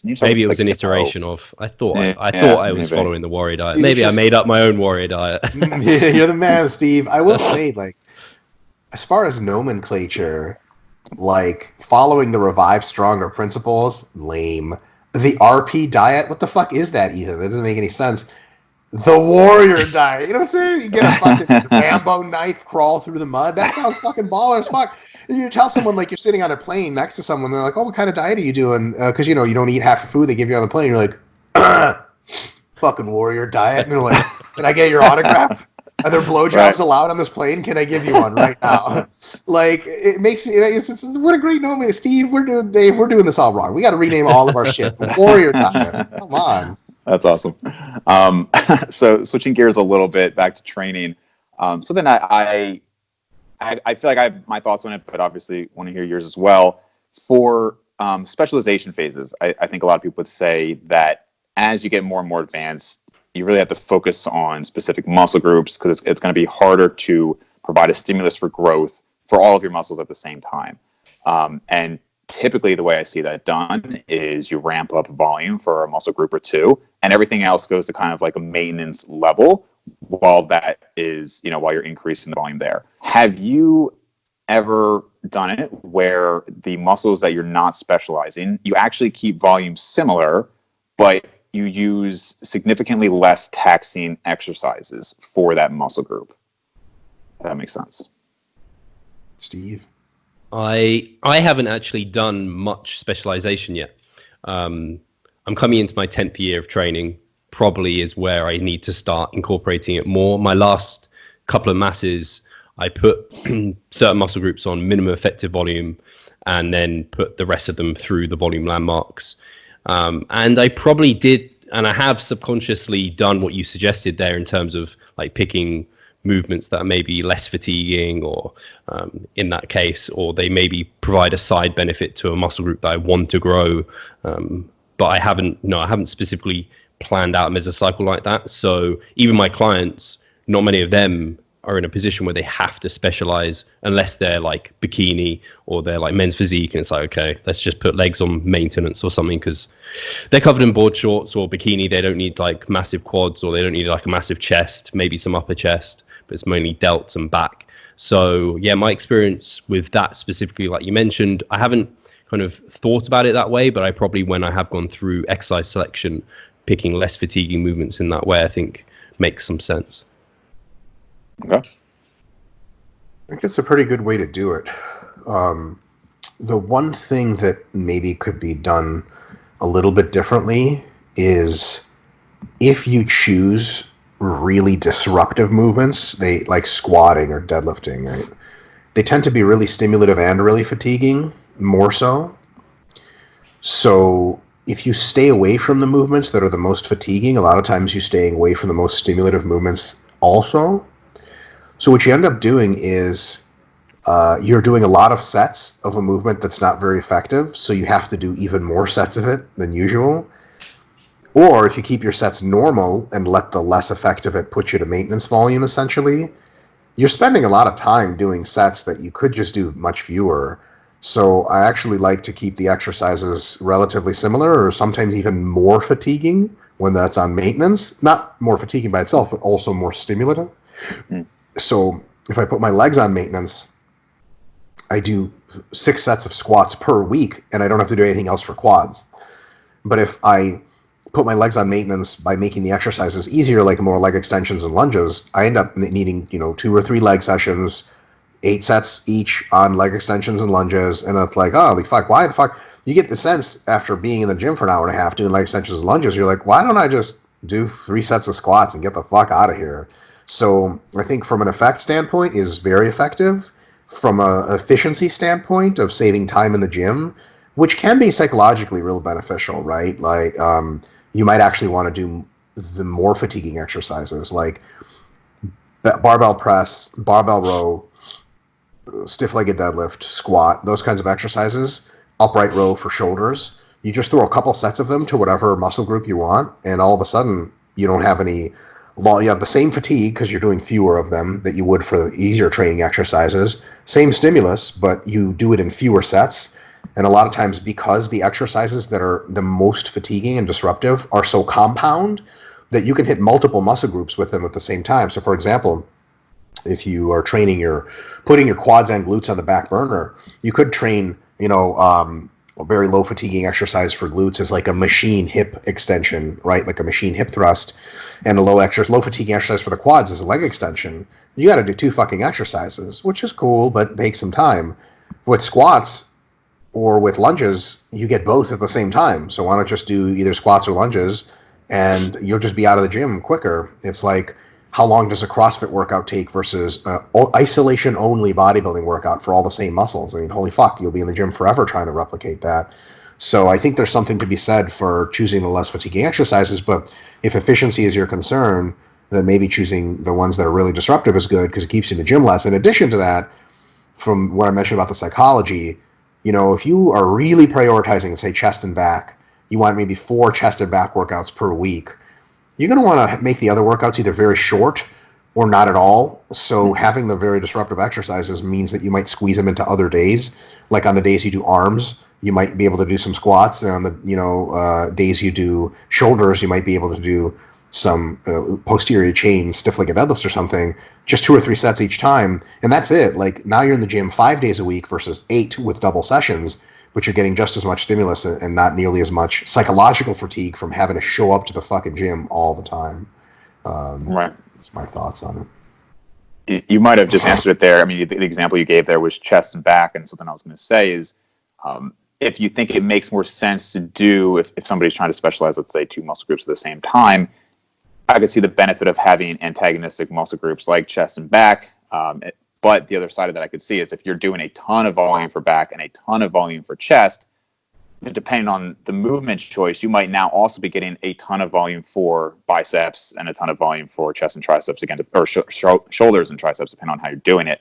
Maybe it was an iteration of. I thought I was following the warrior diet. Maybe I made up my own warrior diet. You're the man, Steve. I will say, like, as far as nomenclature, like following the Revive Stronger principles, lame. The RP diet, what the fuck is that even? It doesn't make any sense. The warrior diet, you know what I'm saying? You get a fucking Rambo knife, crawl through the mud. That sounds fucking baller as fuck. And you tell someone like you're sitting on a plane next to someone, they're like, "Oh, what kind of diet are you doing?" Because you don't eat half the food they give you on the plane. You're like, "Fucking warrior diet," and they're like, "Can I get your autograph? Are there blowjobs allowed on this plane? Can I give you one right now?" Like, it makes it's what a great name, Steve. We're doing this all wrong. We got to rename all of our shit. Warrior diet. Come on. That's awesome. So switching gears a little bit back to training. So then I feel like I have my thoughts on it, but obviously want to hear yours as well. For specialization phases, I think a lot of people would say that as you get more and more advanced, you really have to focus on specific muscle groups because it's going to be harder to provide a stimulus for growth for all of your muscles at the same time. And typically the way I see that done is you ramp up volume for a muscle group or two, and everything else goes to kind of like a maintenance level while that is, while you're increasing the volume there. Have you ever done it where the muscles that you're not specializing, you actually keep volume similar, but you use significantly less taxing exercises for that muscle group? If that makes sense. Steve? I haven't actually done much specialization yet. I'm coming into my 10th year of training. Probably is where I need to start incorporating it more. My last couple of masses, I put certain muscle groups on minimum effective volume and then put the rest of them through the volume landmarks. And I probably did, and I have subconsciously done what you suggested there in terms of like picking movements that are maybe less fatiguing, or in that case, or they maybe provide a side benefit to a muscle group that I want to grow. But I haven't specifically planned out a mesocycle like that. So even my clients, not many of them are in a position where they have to specialize unless they're like bikini or they're like men's physique, and it's like, okay, let's just put legs on maintenance or something because they're covered in board shorts or bikini. They don't need like massive quads, or they don't need like a massive chest, maybe some upper chest, but it's mainly delts and back. So yeah, my experience with that specifically, like you mentioned, I haven't kind of thought about it that way, but I probably, when I have gone through exercise selection, picking less fatiguing movements in that way, I think makes some sense. Okay. I think that's a pretty good way to do it. The one thing that maybe could be done a little bit differently is if you choose really disruptive movements, they like squatting or deadlifting, right? They tend to be really stimulative and really fatiguing, more so. So if you stay away from the movements that are the most fatiguing, a lot of times you're staying away from the most stimulative movements also. So what you end up doing is you're doing a lot of sets of a movement that's not very effective, so you have to do even more sets of it than usual. Or if you keep your sets normal and let the less effective it put you to maintenance volume, essentially, you're spending a lot of time doing sets that you could just do much fewer. So I actually like to keep the exercises relatively similar, or sometimes even more fatiguing when that's on maintenance. Not more fatiguing by itself, but also more stimulative. So if I put my legs on maintenance, I do 6 sets of squats per week, and I don't have to do anything else for quads. But if I put my legs on maintenance by making the exercises easier, like more leg extensions and lunges, I end up needing 2 or 3 leg sessions, 8 sets each on leg extensions and lunges, and it's like, oh, fuck, why the fuck? You get the sense after being in the gym for an hour and a half doing leg extensions and lunges, you're like, why don't I just do 3 sets of squats and get the fuck out of here? So I think from an effect standpoint is very effective. From a efficiency standpoint of saving time in the gym, which can be psychologically real beneficial, right? Like you might actually want to do the more fatiguing exercises like barbell press, barbell row, stiff-legged deadlift, squat, those kinds of exercises, upright row for shoulders. You just throw a couple sets of them to whatever muscle group you want, and all of a sudden you don't have any you have the same fatigue because you're doing fewer of them that you would for easier training exercises. Same stimulus, but you do it in fewer sets. And a lot of times, because the exercises that are the most fatiguing and disruptive are so compound, that you can hit multiple muscle groups with them at the same time. So for example, if you are putting your quads and glutes on the back burner, you could train, a very low fatiguing exercise for glutes is like a machine hip extension, right? Like a machine hip thrust, and a low fatiguing exercise for the quads is a leg extension. You got to do 2 fucking exercises, which is cool, but takes some time. With squats or with lunges, you get both at the same time. So why not just do either squats or lunges, and you'll just be out of the gym quicker. It's like, how long does a CrossFit workout take versus isolation-only bodybuilding workout for all the same muscles? I mean, holy fuck, you'll be in the gym forever trying to replicate that. So I think there's something to be said for choosing the less fatiguing exercises, but if efficiency is your concern, then maybe choosing the ones that are really disruptive is good because it keeps you in the gym less. In addition to that, from what I mentioned about the psychology, if you are really prioritizing, say, chest and back, you want maybe 4 chest and back workouts per week, you're going to want to make the other workouts either very short or not at all. So having the very disruptive exercises means that you might squeeze them into other days. Like on the days you do arms, you might be able to do some squats, and on the days you do shoulders, you might be able to do some posterior chain stiff legged deadlifts or something, just 2 or 3 sets each time, and that's it. Like now you're in the gym 5 days a week versus 8 with double sessions, but you're getting just as much stimulus and not nearly as much psychological fatigue from having to show up to the fucking gym all the time. Right. That's my thoughts on it. You might have just answered it there. I mean, the example you gave there was chest and back, and something I was going to say is, if you think it makes more sense to do, if somebody's trying to specialize, let's say 2 muscle groups at the same time, I could see the benefit of having antagonistic muscle groups like chest and back. But the other side of that I could see is if you're doing a ton of volume for back and a ton of volume for chest, depending on the movement choice, you might now also be getting a ton of volume for biceps and a ton of volume for chest and triceps, again, or shoulders and triceps, depending on how you're doing it.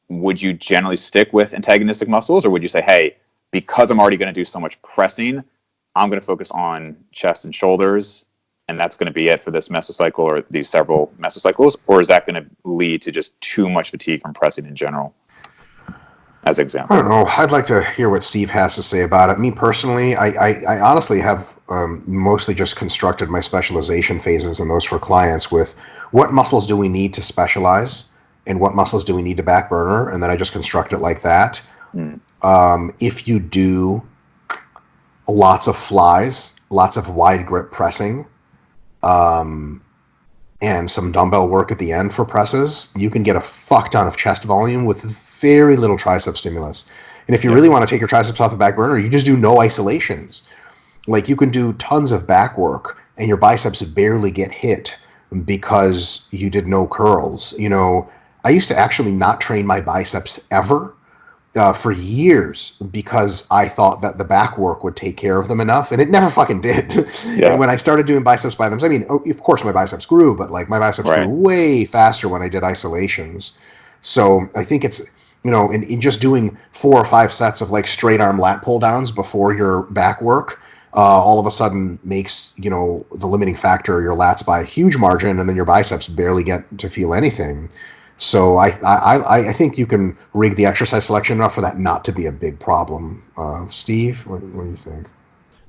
Would you generally stick with antagonistic muscles, or would you say, hey, because I'm already going to do so much pressing, I'm going to focus on chest and shoulders, and that's going to be it for this mesocycle or these several mesocycles? Or is that going to lead to just too much fatigue from pressing in general? As an example. I don't know. I'd like to hear what Steve has to say about it. Me personally, I honestly have mostly just constructed my specialization phases and those for clients with what muscles do we need to specialize and what muscles do we need to back burner, and then I just construct it like that. If you do lots of flies, lots of wide grip pressing, and some dumbbell work at the end for presses, you can get a fuck ton of chest volume with very little tricep stimulus. And if you really want to take your triceps off the back burner, you just do no isolations. Like you can do tons of back work and your biceps barely get hit because you did no curls. You know, I used to actually not train my biceps ever for years because I thought that the back work would take care of them enough, and it never fucking did. And when I started doing biceps by themselves, I mean, of course my biceps grew, but like my biceps grew way faster when I did isolations. So I think it's, you know, in just doing 4 or 5 sets of like straight arm lat pull downs before your back work, all of a sudden makes, you know, the limiting factor your lats by a huge margin, and then your biceps barely get to feel anything. So I think you can rig the exercise selection enough for that not to be a big problem. Steve, what do you think?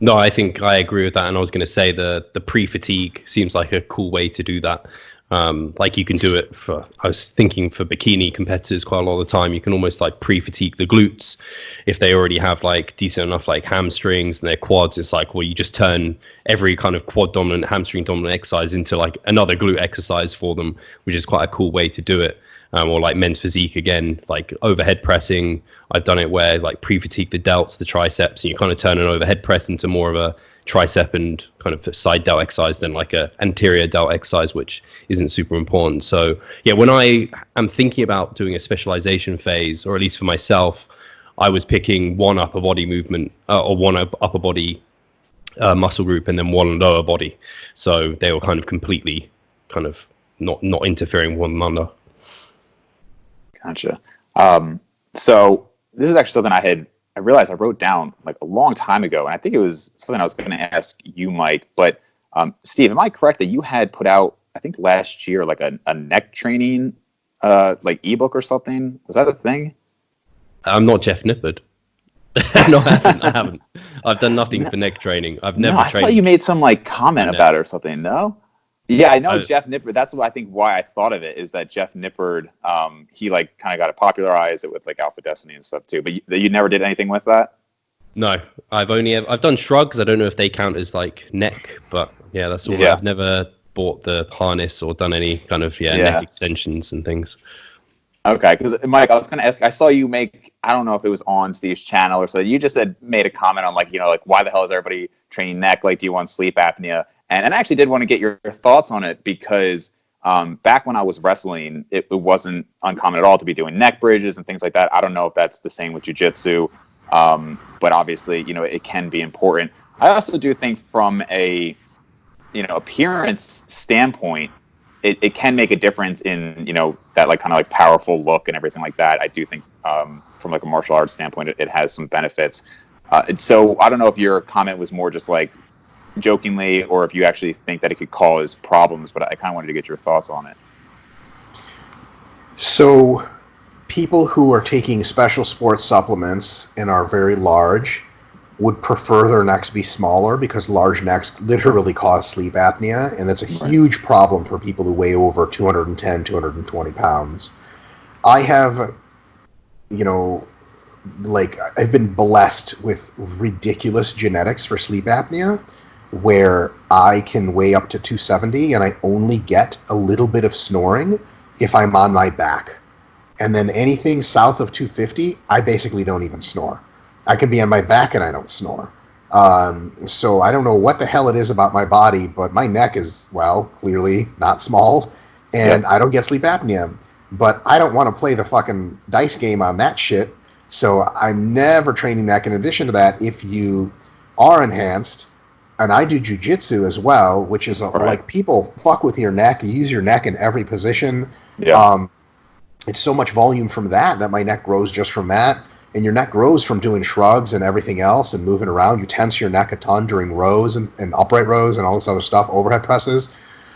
No, I think I agree with that, and I was going to say the pre-fatigue seems like a cool way to do that. Like you can do it for, I was thinking for bikini competitors quite a lot of the time, you can almost like pre-fatigue the glutes. If they already have like decent enough like hamstrings and their quads, it's like, well, you just turn every kind of quad dominant, hamstring dominant exercise into like another glute exercise for them, which is quite a cool way to do it. Or like men's physique again, like overhead pressing. I've done it where like pre-fatigue the delts, the triceps, and you kind of turn an overhead press into more of a tricep and kind of side delt exercise than like a anterior delt exercise, which isn't super important. So yeah, when I am thinking about doing a specialization phase, or at least for myself, I was picking one upper body movement or one upper body muscle group and then one lower body. So they were kind of completely kind of not interfering with one another. Gotcha. So this is actually something I realized I wrote down like a long time ago, and I think it was something I was going to ask you, Mike. But Steve, am I correct that you had put out, I think last year, like a neck training like ebook or something? Was that a thing? I'm not Jeff Nippard. No, I haven't. I've done nothing for neck training. I've never trained. I thought you made some like comment about it or something. No? Yeah, I know Jeff Nippard. That's what I think why I thought of it is that Jeff Nippard, he like kind of got to popularize it with like Alpha Destiny and stuff too. But you never did anything with that? No, I've done shrugs. I don't know if they count as like neck, but yeah, that's all. I've never bought the harness or done any kind of neck extensions and things. Okay, because Mike, I was going to ask. I saw you make. I don't know if it was on Steve's channel or so. You just made a comment on like like why the hell is everybody training neck? Like, do you want sleep apnea? And I actually did want to get your thoughts on it because back when I was wrestling, it wasn't uncommon at all to be doing neck bridges and things like that. I don't know if that's the same with jiu-jitsu, but obviously, it can be important. I also do think from a, appearance standpoint, it can make a difference in, that like kind of like powerful look and everything like that. I do think from like a martial arts standpoint, it has some benefits. So I don't know if your comment was more just like, jokingly or if you actually think that it could cause problems, but I kind of wanted to get your thoughts on it. So, people who are taking special sports supplements and are very large would prefer their necks be smaller because large necks literally cause sleep apnea, and that's a huge problem for people who weigh over 210, 220 pounds. I have, you know, like, I've been blessed with ridiculous genetics for sleep apnea where I can weigh up to 270 and I only get a little bit of snoring if I'm on my back. And then anything south of 250, I basically don't even snore. I can be on my back and I don't snore. So I don't know what the hell it is about my body, but my neck is, well, clearly not small, and I don't get sleep apnea. But I don't want to play the fucking dice game on that shit, so I'm never training neck. In addition to that, if you are enhanced, and I do jujitsu as well, which is like people fuck with your neck, you use your neck in every position. It's so much volume from that my neck grows just from that. And your neck grows from doing shrugs and everything else and moving around. You tense your neck a ton during rows and upright rows and all this other stuff, overhead presses.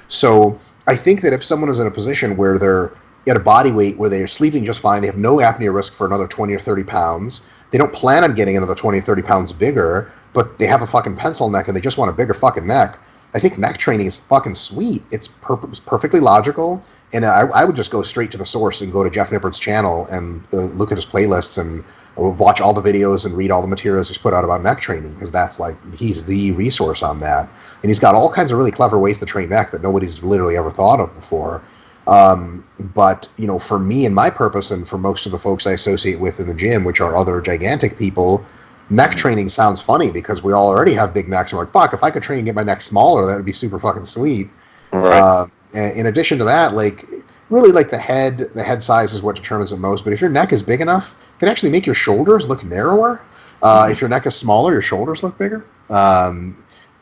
So I think that if someone is in a position where they're at a body weight where they're sleeping just fine, they have no apnea risk for another 20 or 30 pounds, they don't plan on getting another 20 or 30 pounds bigger, but they have a fucking pencil neck and they just want a bigger fucking neck, I think neck training is fucking sweet. It's perfectly logical. And I would just go straight to the source and go to Jeff Nippert's channel and look at his playlists and watch all the videos and read all the materials he's put out about neck training, because that's like, he's the resource on that. And he's got all kinds of really clever ways to train neck that nobody's literally ever thought of before. But, you know, for me and my purpose, and for most of the folks I associate with in the gym, which are other gigantic people, neck training sounds funny because we all already have big necks. And we're like, fuck, if I could train and get my neck smaller, that would be super fucking sweet. In addition to that, like, really, like, the head size is what determines it most. But if your neck is big enough, it can actually make your shoulders look narrower. If your neck is smaller, your shoulders look bigger.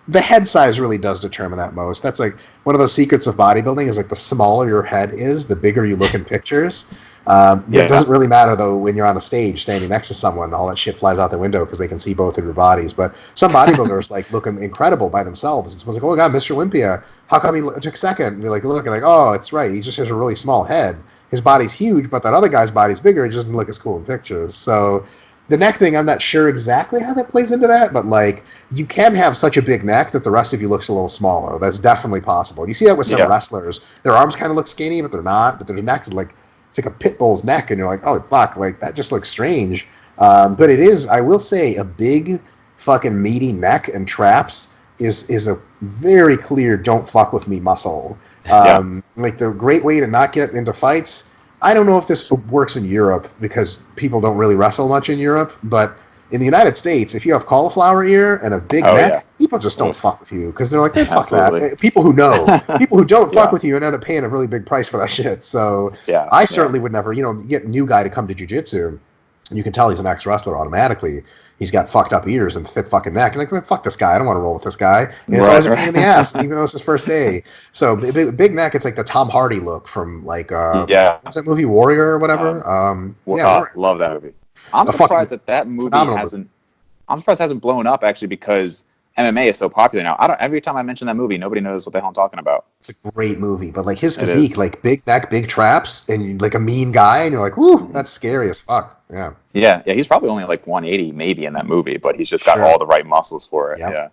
The head size really does determine that most. That's like one of those secrets of bodybuilding, is like the smaller your head is, the bigger you look in pictures. It doesn't really matter, though, when you're on a stage standing next to someone, all that shit flies out the window because they can see both of your bodies. But some bodybuilders like looking incredible by themselves. It's like, oh god, Mr. Olympia, how come he took second? And you're like, look, and like, oh, it's right, he just has a really small head. His body's huge, but that other guy's body's bigger. It just doesn't look as cool in pictures. So the neck thing, I'm not sure exactly how that plays into that, but like, you can have such a big neck that the rest of you looks a little smaller. That's definitely possible. You see that with some wrestlers. Their arms kind of look skinny, but they're not. But their neck is like, it's like a pit bull's neck, and you're like, oh fuck, like that just looks strange. But it is, I will say, a big fucking meaty neck and traps is a very clear don't fuck with me muscle. Like, the great way to not get into fights. I don't know if this works in Europe because people don't really wrestle much in Europe, but in the United States, if you have cauliflower ear and a big neck, people just don't fuck with you because they're like, hey, fuck that. People who know, people who don't fuck with you and end up paying a really big price for that shit. So I certainly would never, you get a new guy to come to jiu-jitsu, you can tell he's an ex-wrestler automatically. He's got fucked up ears and thick fucking neck. And like, fuck this guy. I don't want to roll with this guy. And it's always a pain in the ass, even though it's his first day. So big neck, it's like the Tom Hardy look from like, what's that movie, Warrior or whatever? Love that movie. I'm surprised that movie hasn't. I'm surprised it hasn't blown up, actually, because MMA is so popular now. Every time I mention that movie, nobody knows what the hell I'm talking about. It's a great movie, but like his physique, like big neck, big traps, and like a mean guy, and you're like, whoo, that's scary as fuck. Yeah. He's probably only like 180 maybe in that movie, but he's just got all the right muscles for it. Yeah.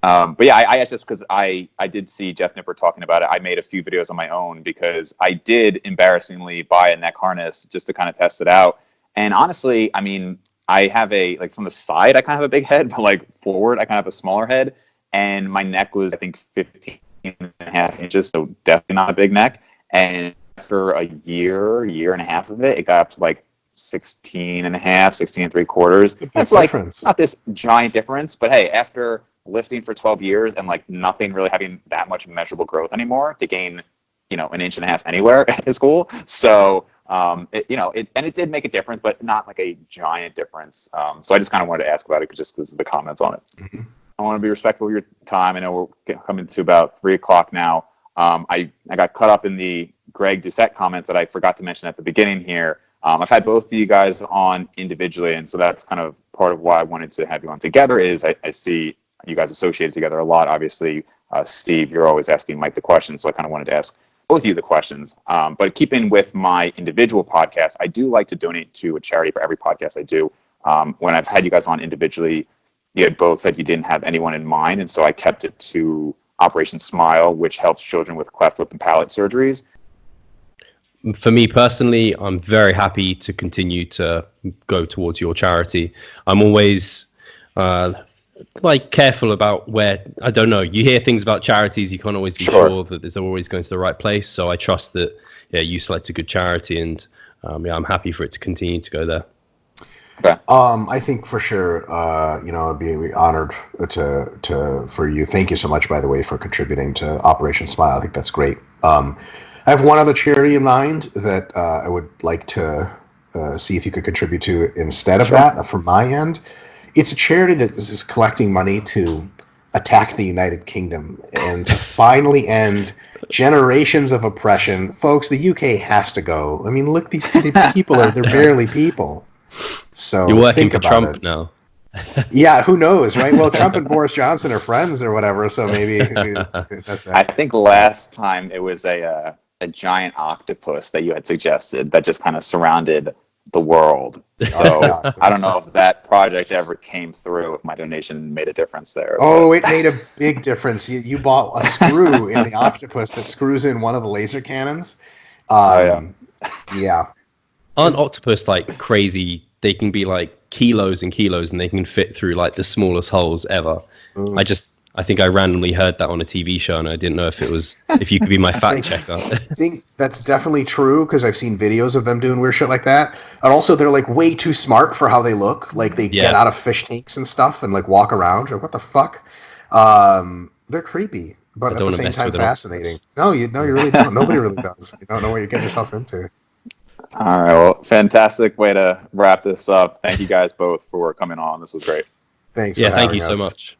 But yeah, I just because I did see Jeff Nippert talking about it. I made a few videos on my own because I did embarrassingly buy a neck harness just to kind of test it out. And honestly, I mean, I have like from the side, I kind of have a big head, but like forward, I kind of have a smaller head. And my neck was, I think, 15 and a half inches, so definitely not a big neck. And after a year and a half of it, it got up to like 16 and a half, 16 and 3/4. That's like not this giant difference, but hey, after lifting for 12 years and like nothing really having that much measurable growth anymore, to gain, an inch and a half anywhere is cool. So, it did make a difference, but not like a giant difference. So I just kind of wanted to ask about it just because of the comments on it. Mm-hmm. I want to be respectful of your time. I know we're coming to about 3:00 now. I got caught up in the Greg Doucette comments that I forgot to mention at the beginning here. I've had both of you guys on individually, and so that's kind of part of why I wanted to have you on together. Is I see you guys associated together a lot. Obviously, Steve, you're always asking Mike the questions, so I kind of wanted to ask both of you the questions. But keeping with my individual podcast, I do like to donate to a charity for every podcast I do. When I've had you guys on individually, you had both said you didn't have anyone in mind, and so I kept it to Operation Smile, which helps children with cleft lip and palate surgeries. For me personally, I'm very happy to continue to go towards your charity. I'm always careful about where, I don't know, you hear things about charities, you can't always be sure that it's always going to the right place. So I trust that you select a good charity, and I'm happy for it to continue to go there. Okay. I think for sure, I'd be honored for you. Thank you so much, by the way, for contributing to Operation Smile. I think that's great. I have one other charity in mind that I would like to see if you could contribute to instead of that from my end. It's a charity that is collecting money to attack the United Kingdom and to finally end generations of oppression. Folks, the UK has to go. I mean, look, these people they're barely people. So you're working for about Trump it. now. Yeah, who knows, right? Well, Trump and Boris Johnson are friends or whatever, so maybe that's I think last time it was a giant octopus that you had suggested that just kind of surrounded the world. So I don't know if that project ever came through, if my donation made a difference there. Oh, it made a big difference. You bought a screw in the octopus that screws in one of the laser cannons. Yeah. Aren't octopus like crazy? They can be like kilos and kilos, and they can fit through like the smallest holes ever. I think I randomly heard that on a TV show, and I didn't know if you could be my fact checker. I think that's definitely true, because I've seen videos of them doing weird shit like that. And also, they're like way too smart for how they look. Like they get out of fish tanks and stuff and like walk around. You're like, what the fuck? They're creepy, but at the same time fascinating. No, you really don't. Nobody really does. You don't know what you're getting yourself into. All right, well, fantastic way to wrap this up. Thank you guys both for coming on. This was great. Thanks. Yeah, thank you so much.